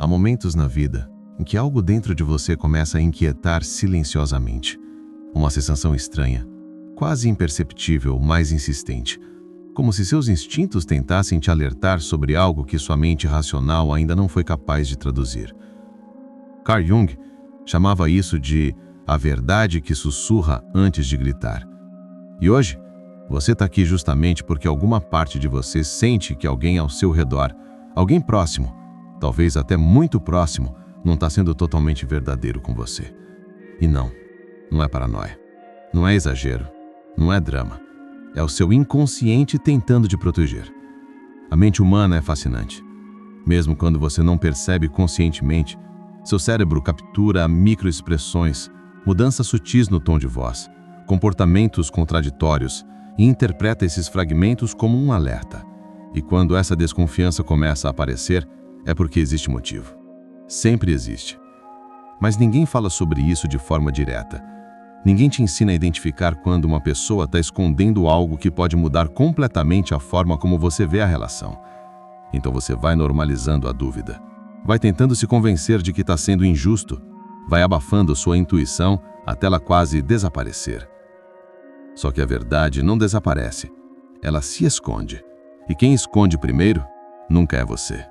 Há momentos na vida em que algo dentro de você começa a inquietar silenciosamente. Uma sensação estranha, quase imperceptível, mais insistente, como se seus instintos tentassem te alertar sobre algo que sua mente racional ainda não foi capaz de traduzir. Carl Jung chamava isso de a verdade que sussurra antes de gritar. E hoje, você está aqui justamente porque alguma parte de você sente que alguém ao seu redor, alguém próximo, talvez até muito próximo, não está sendo totalmente verdadeiro com você. E não é paranoia, não é exagero, não é drama. É o seu inconsciente tentando te proteger. A mente humana é fascinante. Mesmo quando você não percebe conscientemente, seu cérebro captura microexpressões, mudanças sutis no tom de voz, comportamentos contraditórios e interpreta esses fragmentos como um alerta. E quando essa desconfiança começa a aparecer, é porque existe motivo. Sempre existe. Mas ninguém fala sobre isso de forma direta. Ninguém te ensina a identificar quando uma pessoa está escondendo algo que pode mudar completamente a forma como você vê a relação. Então você vai normalizando a dúvida. Vai tentando se convencer de que está sendo injusto. Vai abafando sua intuição até ela quase desaparecer. Só que a verdade não desaparece. Ela se esconde. E quem esconde primeiro nunca é você.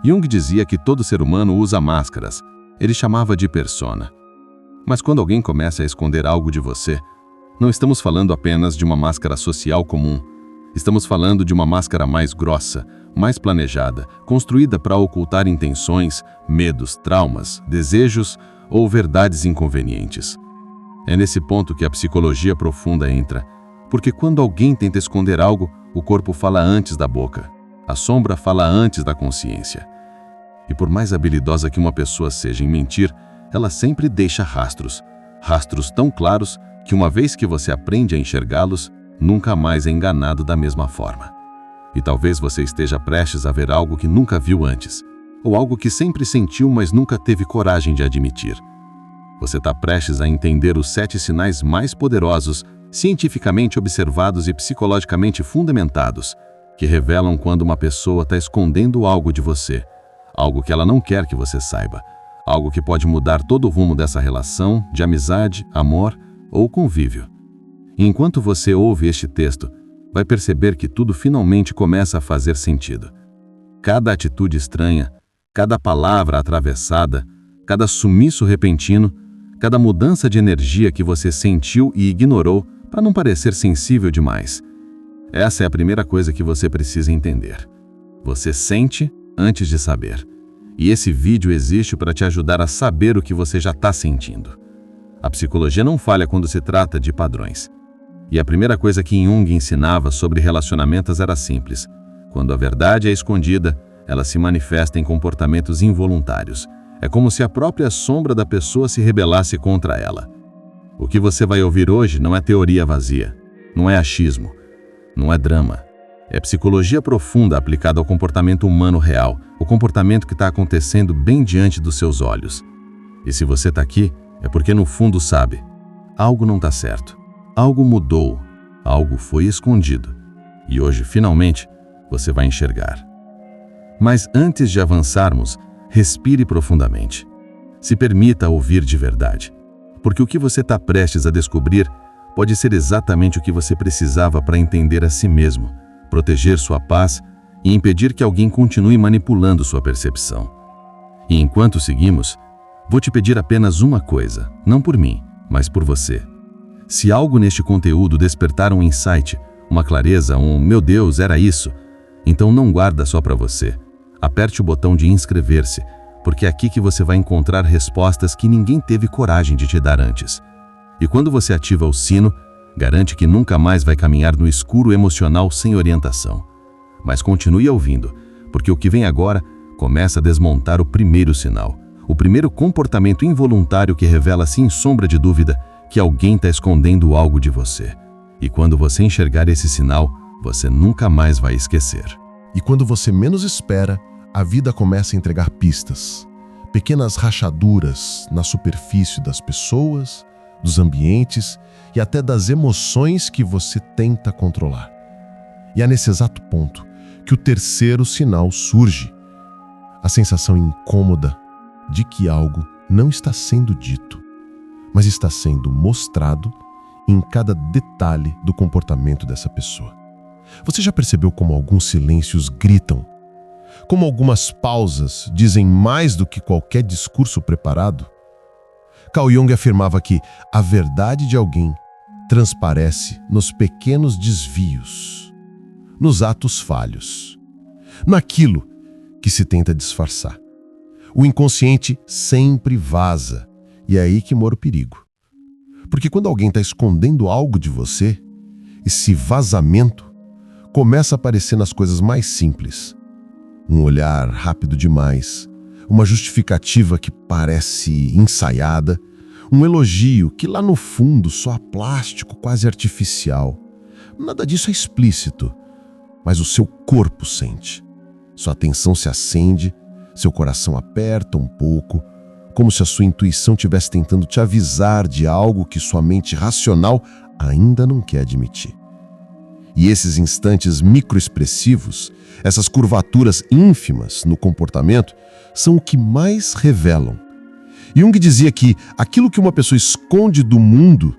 Jung dizia que todo ser humano usa máscaras. Ele chamava de persona. Mas quando alguém começa a esconder algo de você, não estamos falando apenas de uma máscara social comum. Estamos falando de uma máscara mais grossa, mais planejada, construída para ocultar intenções, medos, traumas, desejos ou verdades inconvenientes. É nesse ponto que a psicologia profunda entra, porque quando alguém tenta esconder algo, o corpo fala antes da boca, a sombra fala antes da consciência. E por mais habilidosa que uma pessoa seja em mentir, ela sempre deixa rastros tão claros que uma vez que você aprende a enxergá-los, nunca mais é enganado da mesma forma. E talvez você esteja prestes a ver algo que nunca viu antes, ou algo que sempre sentiu, mas nunca teve coragem de admitir. Você está prestes a entender os 7 sinais mais poderosos, cientificamente observados e psicologicamente fundamentados, que revelam quando uma pessoa está escondendo algo de você, algo que ela não quer que você saiba, algo que pode mudar todo o rumo dessa relação, de amizade, amor ou convívio. E enquanto você ouve este texto, vai perceber que tudo finalmente começa a fazer sentido. Cada atitude estranha, cada palavra atravessada, cada sumiço repentino, cada mudança de energia que você sentiu e ignorou para não parecer sensível demais. Essa é a primeira coisa que você precisa entender. Você sente antes de saber. E esse vídeo existe para te ajudar a saber o que você já está sentindo. A psicologia não falha quando se trata de padrões. E a primeira coisa que Jung ensinava sobre relacionamentos era simples. Quando a verdade é escondida, ela se manifesta em comportamentos involuntários. É como se a própria sombra da pessoa se rebelasse contra ela. O que você vai ouvir hoje não é teoria vazia, não é achismo, não é drama. É psicologia profunda aplicada ao comportamento humano real, o comportamento que está acontecendo bem diante dos seus olhos. E se você está aqui, é porque no fundo sabe, algo não está certo, algo mudou, algo foi escondido. E hoje, finalmente, você vai enxergar. Mas antes de avançarmos, respire profundamente. Se permita ouvir de verdade, porque o que você está prestes a descobrir pode ser exatamente o que você precisava para entender a si mesmo, proteger sua paz e impedir que alguém continue manipulando sua percepção. E enquanto seguimos, vou te pedir apenas uma coisa, não por mim, mas por você. Se algo neste conteúdo despertar um insight, uma clareza, meu Deus, era isso, então não guarda só para você. Aperte o botão de inscrever-se, porque é aqui que você vai encontrar respostas que ninguém teve coragem de te dar antes. E quando você ativa o sino, garante que nunca mais vai caminhar no escuro emocional sem orientação. Mas continue ouvindo, porque o que vem agora começa a desmontar o primeiro sinal, o primeiro comportamento involuntário que revela sem sombra de dúvida que alguém está escondendo algo de você. E quando você enxergar esse sinal, você nunca mais vai esquecer. E quando você menos espera, a vida começa a entregar pistas, pequenas rachaduras na superfície das pessoas, dos ambientes e até das emoções que você tenta controlar. E é nesse exato ponto que o terceiro sinal surge. A sensação incômoda de que algo não está sendo dito, mas está sendo mostrado em cada detalhe do comportamento dessa pessoa. Você já percebeu como alguns silêncios gritam? Como algumas pausas dizem mais do que qualquer discurso preparado? Carl Jung afirmava que a verdade de alguém transparece nos pequenos desvios, nos atos falhos, naquilo que se tenta disfarçar. O inconsciente sempre vaza, e é aí que mora o perigo. Porque quando alguém está escondendo algo de você, esse vazamento começa a aparecer nas coisas mais simples. Um olhar rápido demais, uma justificativa que parece ensaiada, um elogio que lá no fundo soa plástico, quase artificial. Nada disso é explícito, mas o seu corpo sente. Sua atenção se acende, seu coração aperta um pouco, como se a sua intuição estivesse tentando te avisar de algo que sua mente racional ainda não quer admitir. E esses instantes microexpressivos, essas curvaturas ínfimas no comportamento, são o que mais revelam. Jung dizia que aquilo que uma pessoa esconde do mundo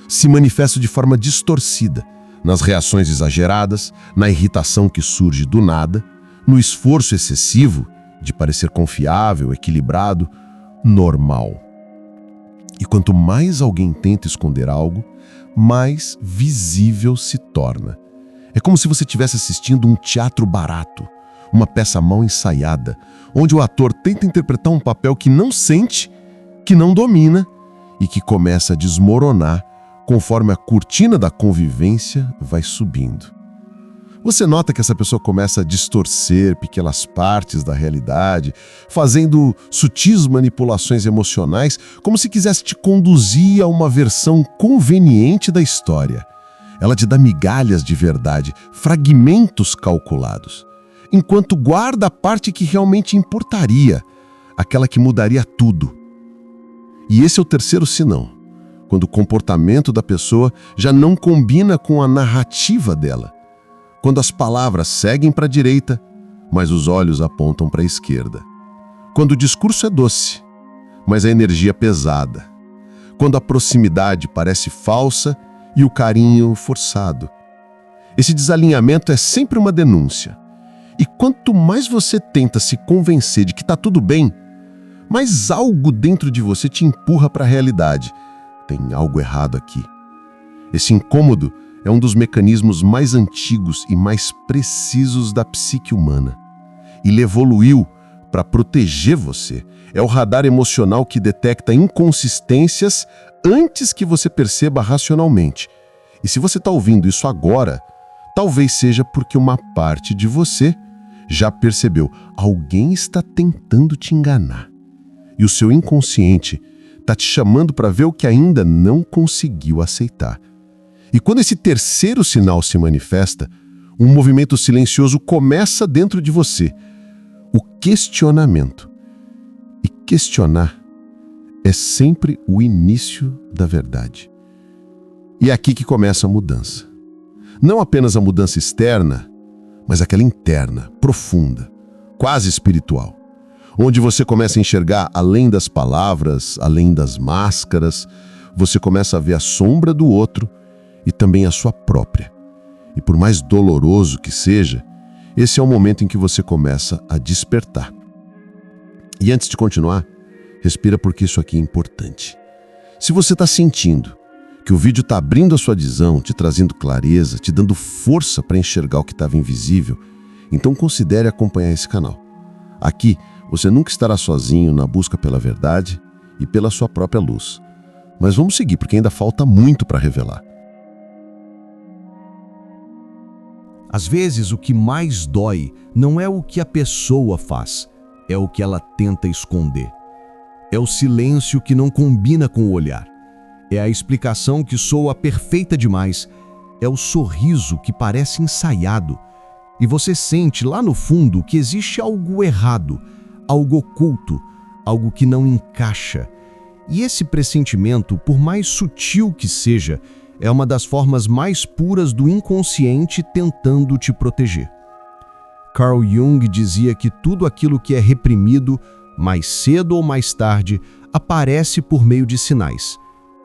se manifesta de forma distorcida, nas reações exageradas, na irritação que surge do nada, no esforço excessivo de parecer confiável, equilibrado, normal. E quanto mais alguém tenta esconder algo, mais visível se torna. É como se você estivesse assistindo um teatro barato, uma peça mal ensaiada, onde o ator tenta interpretar um papel que não sente, que não domina e que começa a desmoronar conforme a cortina da convivência vai subindo. Você nota que essa pessoa começa a distorcer pequenas partes da realidade, fazendo sutis manipulações emocionais, como se quisesse te conduzir a uma versão conveniente da história. Ela te dá migalhas de verdade, fragmentos calculados, enquanto guarda a parte que realmente importaria, aquela que mudaria tudo. E esse é o terceiro sinal, quando o comportamento da pessoa já não combina com a narrativa dela. Quando as palavras seguem para a direita, mas os olhos apontam para a esquerda. Quando o discurso é doce, mas a energia é pesada. Quando a proximidade parece falsa e o carinho forçado. Esse desalinhamento é sempre uma denúncia. E quanto mais você tenta se convencer de que está tudo bem, mais algo dentro de você te empurra para a realidade. Tem algo errado aqui. Esse incômodo é um dos mecanismos mais antigos e mais precisos da psique humana. Ele evoluiu para proteger você. É o radar emocional que detecta inconsistências antes que você perceba racionalmente. E se você está ouvindo isso agora, talvez seja porque uma parte de você já percebeu. Alguém está tentando te enganar. E o seu inconsciente está te chamando para ver o que ainda não conseguiu aceitar. E quando esse terceiro sinal se manifesta, um movimento silencioso começa dentro de você. O questionamento. E questionar é sempre o início da verdade. E é aqui que começa a mudança. Não apenas a mudança externa, mas aquela interna, profunda, quase espiritual. Onde você começa a enxergar além das palavras, além das máscaras, você começa a ver a sombra do outro e também a sua própria. E por mais doloroso que seja, esse é o momento em que você começa a despertar. E antes de continuar, respira porque isso aqui é importante. Se você está sentindo que o vídeo está abrindo a sua visão, te trazendo clareza, te dando força para enxergar o que estava invisível, então considere acompanhar esse canal. Aqui, você nunca estará sozinho na busca pela verdade e pela sua própria luz. Mas vamos seguir, porque ainda falta muito para revelar. Às vezes, o que mais dói não é o que a pessoa faz, é o que ela tenta esconder. É o silêncio que não combina com o olhar. É a explicação que soa perfeita demais. É o sorriso que parece ensaiado. E você sente lá no fundo que existe algo errado, algo oculto, algo que não encaixa. E esse pressentimento, por mais sutil que seja, é uma das formas mais puras do inconsciente tentando te proteger. Carl Jung dizia que tudo aquilo que é reprimido, mais cedo ou mais tarde, aparece por meio de sinais.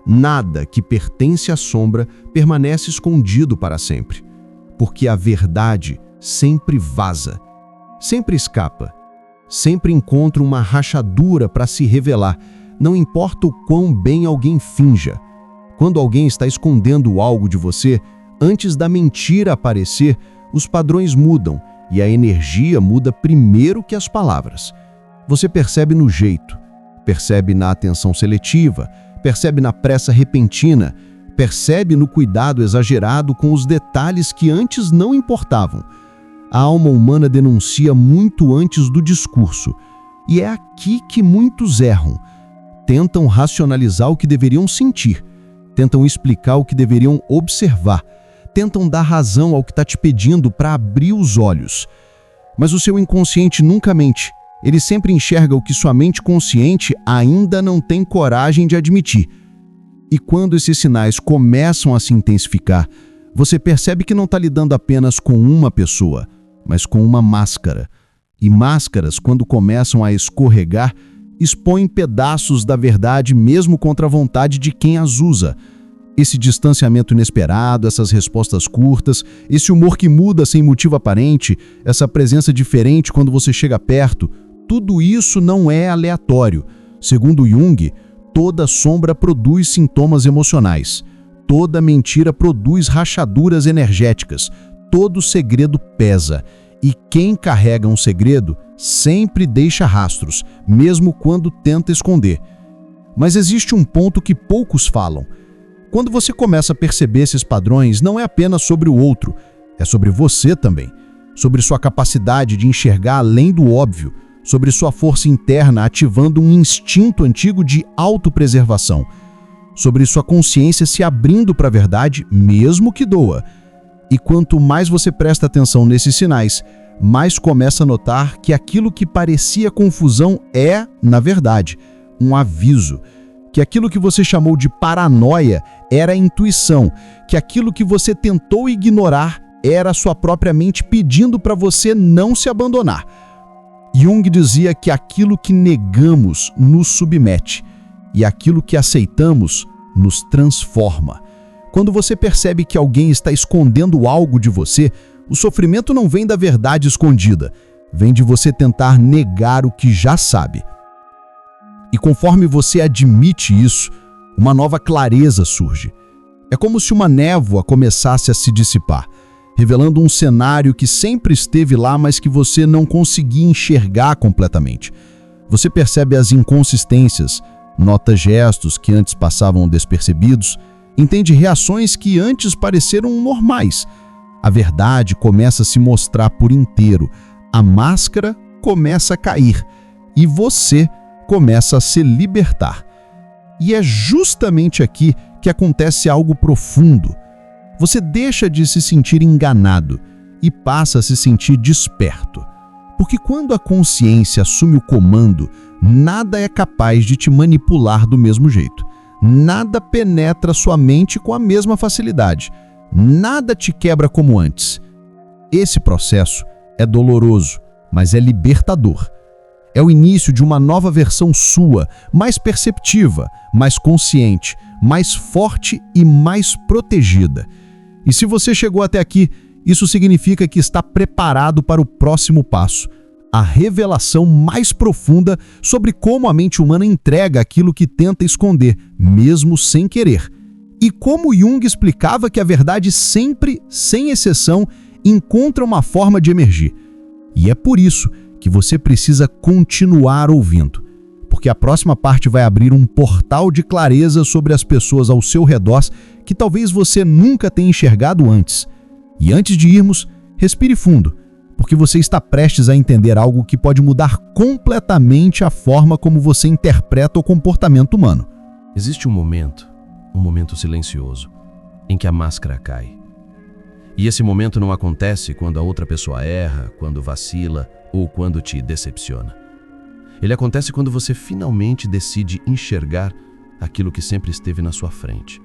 Nada que pertence à sombra permanece escondido para sempre, porque a verdade sempre vaza, sempre escapa, sempre encontra uma rachadura para se revelar, não importa o quão bem alguém finja. Quando alguém está escondendo algo de você, antes da mentira aparecer, os padrões mudam e a energia muda primeiro que as palavras. Você percebe no jeito, percebe na atenção seletiva, percebe na pressa repentina, percebe no cuidado exagerado com os detalhes que antes não importavam. A alma humana denuncia muito antes do discurso, e é aqui que muitos erram. Tentam racionalizar o que deveriam sentir, tentam explicar o que deveriam observar, tentam dar razão ao que está te pedindo para abrir os olhos. Mas o seu inconsciente nunca mente. Ele sempre enxerga o que sua mente consciente ainda não tem coragem de admitir. E quando esses sinais começam a se intensificar, você percebe que não está lidando apenas com uma pessoa, mas com uma máscara. E máscaras, quando começam a escorregar, expõem pedaços da verdade mesmo contra a vontade de quem as usa. Esse distanciamento inesperado, essas respostas curtas, esse humor que muda sem motivo aparente, essa presença diferente quando você chega perto, tudo isso não é aleatório. Segundo Jung, toda sombra produz sintomas emocionais. Toda mentira produz rachaduras energéticas. Todo segredo pesa. E quem carrega um segredo sempre deixa rastros, mesmo quando tenta esconder. Mas existe um ponto que poucos falam. Quando você começa a perceber esses padrões, não é apenas sobre o outro, é sobre você também. Sobre sua capacidade de enxergar além do óbvio, sobre sua força interna ativando um instinto antigo de autopreservação, sobre sua consciência se abrindo para a verdade, mesmo que doa. E quanto mais você presta atenção nesses sinais, mais começa a notar que aquilo que parecia confusão é, na verdade, um aviso. Que aquilo que você chamou de paranoia era intuição, que aquilo que você tentou ignorar era sua própria mente pedindo para você não se abandonar. Jung dizia que aquilo que negamos nos submete e aquilo que aceitamos nos transforma. Quando você percebe que alguém está escondendo algo de você, o sofrimento não vem da verdade escondida, vem de você tentar negar o que já sabe. E conforme você admite isso, uma nova clareza surge. É como se uma névoa começasse a se dissipar, revelando um cenário que sempre esteve lá, mas que você não conseguia enxergar completamente. Você percebe as inconsistências, nota gestos que antes passavam despercebidos, entende reações que antes pareceram normais. A verdade começa a se mostrar por inteiro, a máscara começa a cair e você começa a se libertar. E é justamente aqui que acontece algo profundo. Você deixa de se sentir enganado e passa a se sentir desperto. Porque quando a consciência assume o comando, nada é capaz de te manipular do mesmo jeito. Nada penetra sua mente com a mesma facilidade. Nada te quebra como antes. Esse processo é doloroso, mas é libertador. É o início de uma nova versão sua, mais perceptiva, mais consciente, mais forte e mais protegida. E se você chegou até aqui, isso significa que está preparado para o próximo passo, a revelação mais profunda sobre como a mente humana entrega aquilo que tenta esconder, mesmo sem querer. E como Jung explicava que a verdade sempre, sem exceção, encontra uma forma de emergir. E é por isso que você precisa continuar ouvindo, porque a próxima parte vai abrir um portal de clareza sobre as pessoas ao seu redor que talvez você nunca tenha enxergado antes. E antes de irmos, respire fundo, porque você está prestes a entender algo que pode mudar completamente a forma como você interpreta o comportamento humano. Existe um momento silencioso, em que a máscara cai. E esse momento não acontece quando a outra pessoa erra, quando vacila ou quando te decepciona. Ele acontece quando você finalmente decide enxergar aquilo que sempre esteve na sua frente.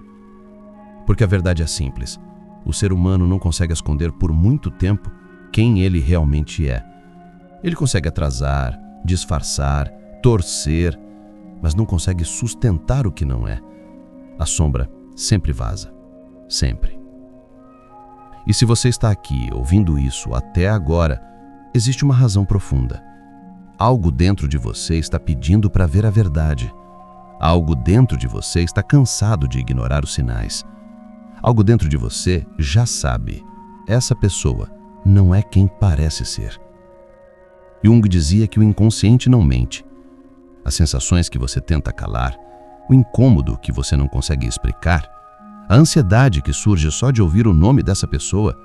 Porque a verdade é simples. O ser humano não consegue esconder por muito tempo quem ele realmente é. Ele consegue atrasar, disfarçar, torcer, mas não consegue sustentar o que não é. A sombra sempre vaza. Sempre. E se você está aqui ouvindo isso até agora, existe uma razão profunda. Algo dentro de você está pedindo para ver a verdade. Algo dentro de você está cansado de ignorar os sinais. Algo dentro de você já sabe. Essa pessoa não é quem parece ser. Jung dizia que o inconsciente não mente. As sensações que você tenta calar, o incômodo que você não consegue explicar, a ansiedade que surge só de ouvir o nome dessa pessoa,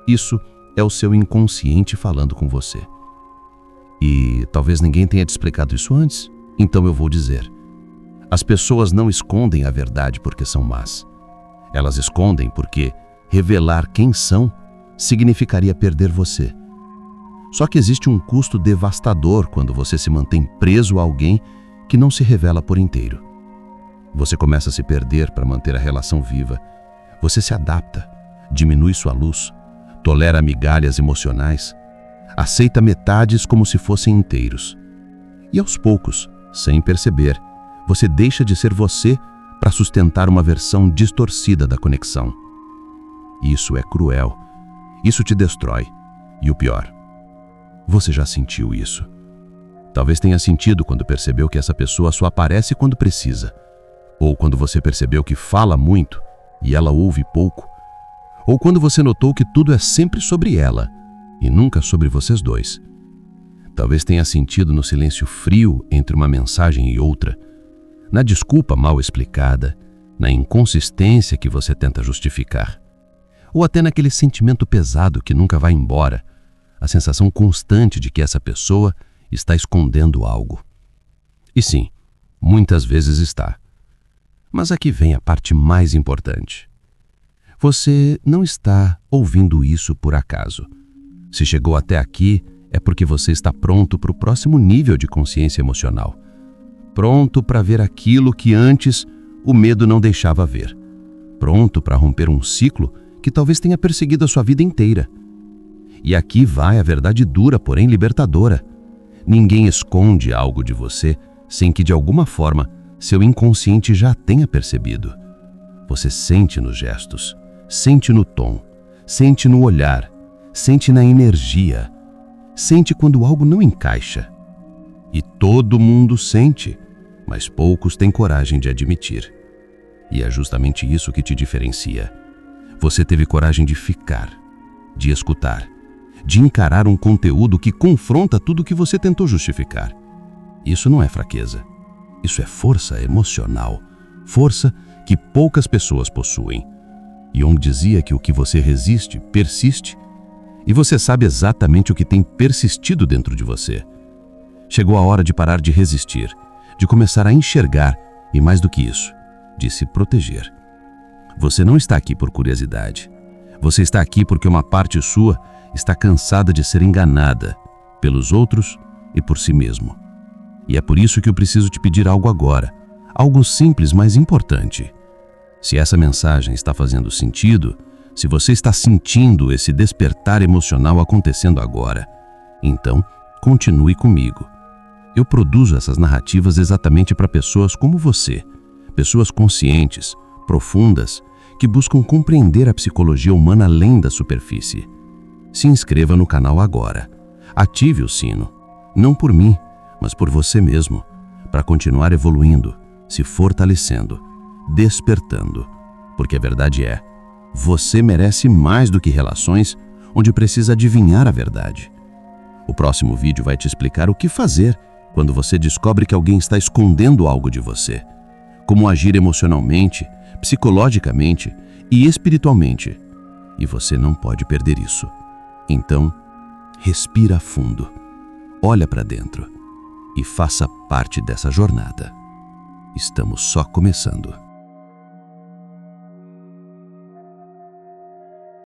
isso é o seu inconsciente falando com você. E talvez ninguém tenha te explicado isso antes, então eu vou dizer. As pessoas não escondem a verdade porque são más. Elas escondem porque revelar quem são significaria perder você. Só que existe um custo devastador quando você se mantém preso a alguém que não se revela por inteiro. Você começa a se perder para manter a relação viva. Você se adapta, diminui sua luz, tolera migalhas emocionais, aceita metades como se fossem inteiros. E aos poucos, sem perceber, você deixa de ser você para sustentar uma versão distorcida da conexão. Isso é cruel. Isso te destrói. E o pior, você já sentiu isso. Talvez tenha sentido quando percebeu que essa pessoa só aparece quando precisa. Ou quando você percebeu que fala muito e ela ouve pouco. Ou quando você notou que tudo é sempre sobre ela e nunca sobre vocês dois. Talvez tenha sentido no silêncio frio entre uma mensagem e outra, na desculpa mal explicada, na inconsistência que você tenta justificar. Ou até naquele sentimento pesado que nunca vai embora, a sensação constante de que essa pessoa está escondendo algo. E sim, muitas vezes está. Mas aqui vem a parte mais importante. Você não está ouvindo isso por acaso. Se chegou até aqui, é porque você está pronto para o próximo nível de consciência emocional. Pronto para ver aquilo que antes o medo não deixava ver. Pronto para romper um ciclo que talvez tenha perseguido a sua vida inteira. E aqui vai a verdade dura, porém libertadora. Ninguém esconde algo de você sem que, de alguma forma, seu inconsciente já tenha percebido. Você sente nos gestos, sente no tom, sente no olhar, sente na energia, sente quando algo não encaixa. E todo mundo sente, mas poucos têm coragem de admitir. E é justamente isso que te diferencia. Você teve coragem de ficar, de escutar, de encarar um conteúdo que confronta tudo que você tentou justificar. Isso não é fraqueza. Isso é força emocional, força que poucas pessoas possuem. Jung dizia que o que você resiste, persiste, e você sabe exatamente o que tem persistido dentro de você. Chegou a hora de parar de resistir, de começar a enxergar e, mais do que isso, de se proteger. Você não está aqui por curiosidade. Você está aqui porque uma parte sua está cansada de ser enganada pelos outros e por si mesmo. E é por isso que eu preciso te pedir algo agora, algo simples, mas importante. Se essa mensagem está fazendo sentido, se você está sentindo esse despertar emocional acontecendo agora, então continue comigo. Eu produzo essas narrativas exatamente para pessoas como você, pessoas conscientes, profundas, que buscam compreender a psicologia humana além da superfície. Se inscreva no canal agora. Ative o sino, não por mim, mas por você mesmo, para continuar evoluindo, se fortalecendo, despertando. Porque a verdade é, você merece mais do que relações onde precisa adivinhar a verdade. O próximo vídeo vai te explicar o que fazer quando você descobre que alguém está escondendo algo de você. Como agir emocionalmente, psicologicamente e espiritualmente. E você não pode perder isso. Então, respira fundo, olha para dentro e faça parte dessa jornada. Estamos só começando.